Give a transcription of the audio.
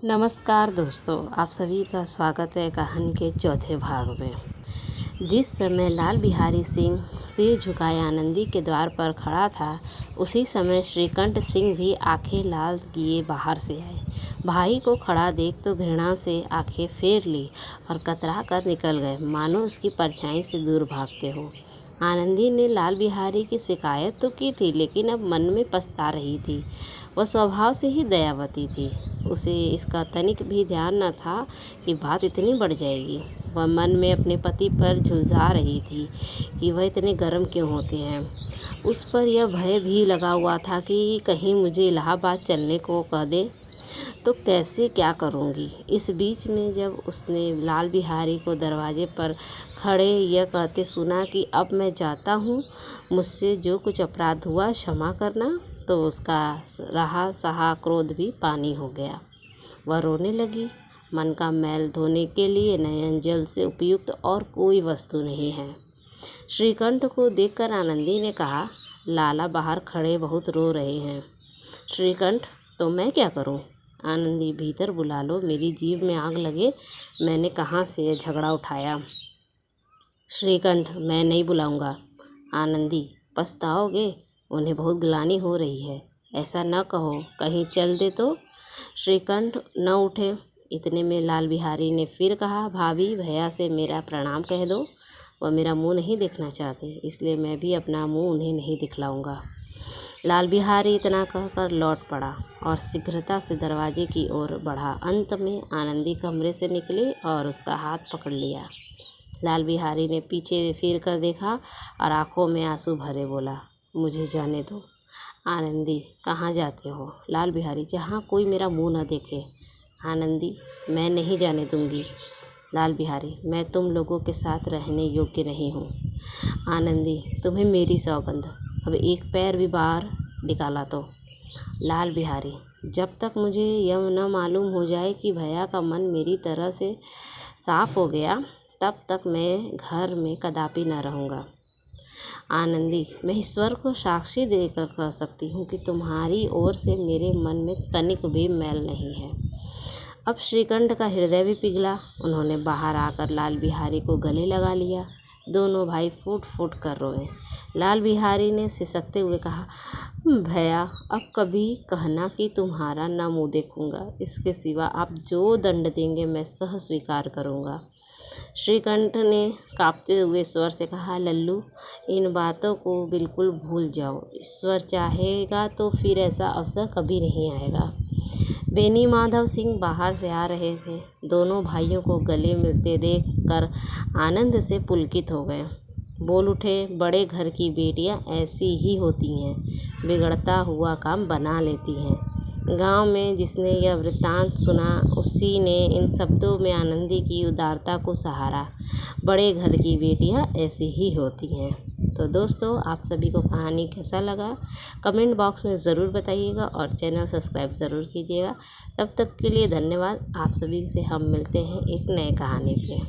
नमस्कार दोस्तों, आप सभी का स्वागत है कहानी के चौथे भाग में। जिस समय लाल बिहारी सिंह सिर झुकाए आनंदी के द्वार पर खड़ा था, उसी समय श्रीकंठ सिंह भी आंखें लाल किए बाहर से आए। भाई को खड़ा देख तो घृणा से आंखें फेर ली और कतरा कर निकल गए, मानो उसकी परछाई से दूर भागते हो। आनंदी ने लाल बिहारी की शिकायत तो की थी, लेकिन अब मन में पछता रही थी। वह स्वभाव से ही दयावती थी। उसे इसका तनिक भी ध्यान न था कि बात इतनी बढ़ जाएगी। वह मन में अपने पति पर झुलसा रही थी कि वह इतने गर्म क्यों होते हैं। उस पर यह भय भी लगा हुआ था कि कहीं मुझे इलाहाबाद चलने को कह दे तो कैसे क्या करूँगी। इस बीच में जब उसने लाल बिहारी को दरवाजे पर खड़े यह कहते सुना कि अब मैं जाता हूँ, मुझसे जो कुछ अपराध हुआ क्षमा करना, तो उसका रहा सहा क्रोध भी पानी हो गया। वह रोने लगी। मन का मैल धोने के लिए नयन जल से उपयुक्त और कोई वस्तु नहीं है। श्रीकंठ को देखकर आनंदी ने कहा, लाला बाहर खड़े बहुत रो रहे हैं। श्रीकंठ, तो मैं क्या करूं? आनंदी, भीतर बुला लो, मेरी जीभ में आग लगे, मैंने कहाँ से यह झगड़ा उठाया। श्रीकंठ, मैं नहीं बुलाऊंगा। आनंदी, पछताओगे, उन्हें बहुत ग्लानि हो रही है। ऐसा न कहो, कहीं चल दे तो। श्रीकंठ न उठे। इतने में लाल बिहारी ने फिर कहा, भाभी, भैया से मेरा प्रणाम कह दो। वह मेरा मुंह नहीं देखना चाहते, इसलिए मैं भी अपना मुंह उन्हें नहीं दिखलाऊंगा। लाल बिहारी इतना कहकर लौट पड़ा और शीघ्रता से दरवाजे की ओर बढ़ा। अंत में आनंदी कमरे से निकली और उसका हाथ पकड़ लिया। लाल बिहारी ने पीछे फिर कर देखा और आंखों में आंसू भरे बोला, मुझे जाने दो। आनंदी, कहाँ जाते हो? लाल बिहारी, जहाँ कोई मेरा मुंह न देखे। आनंदी, मैं नहीं जाने दूंगी। लाल बिहारी, मैं तुम लोगों के साथ रहने योग्य नहीं हूँ। आनंदी, तुम्हें मेरी सौगंध, अब एक पैर भी बाहर निकाला तो। लाल बिहारी, जब तक मुझे यह न मालूम हो जाए कि भैया का मन मेरी तरह से साफ हो गया, तब तक मैं घर में कदापि न रहूँगा। आनंदी, मैं ईश्वर को साक्षी देकर कह सकती हूँ कि तुम्हारी ओर से मेरे मन में तनिक भी मैल नहीं है। अब श्रीकंठ का हृदय भी पिघला। उन्होंने बाहर आकर लाल बिहारी को गले लगा लिया। दोनों भाई फूट फूट कर रोए। लाल बिहारी ने सिसकते हुए कहा, भैया, अब कभी कहना कि तुम्हारा न मुँह देखूंगा। इसके सिवा आप जो दंड देंगे मैं सह स्वीकार करूंगा। श्रीकंठ ने कांपते हुए स्वर से कहा, लल्लू, इन बातों को बिल्कुल भूल जाओ। ईश्वर चाहेगा तो फिर ऐसा अवसर कभी नहीं आएगा। बेनी माधव सिंह बाहर से आ रहे थे। दोनों भाइयों को गले मिलते देख कर आनंद से पुलकित हो गए। बोल उठे, बड़े घर की बेटियां ऐसी ही होती हैं, बिगड़ता हुआ काम बना लेती हैं। गांव में जिसने यह वृत्तांत सुना, उसी ने इन शब्दों में आनंदी की उदारता को सहारा। बड़े घर की बेटियां ऐसी ही होती हैं। तो दोस्तों, आप सभी को कहानी कैसा लगा कमेंट बॉक्स में ज़रूर बताइएगा और चैनल सब्सक्राइब ज़रूर कीजिएगा। तब तक के लिए धन्यवाद। आप सभी से हम मिलते हैं एक नए कहानी पे।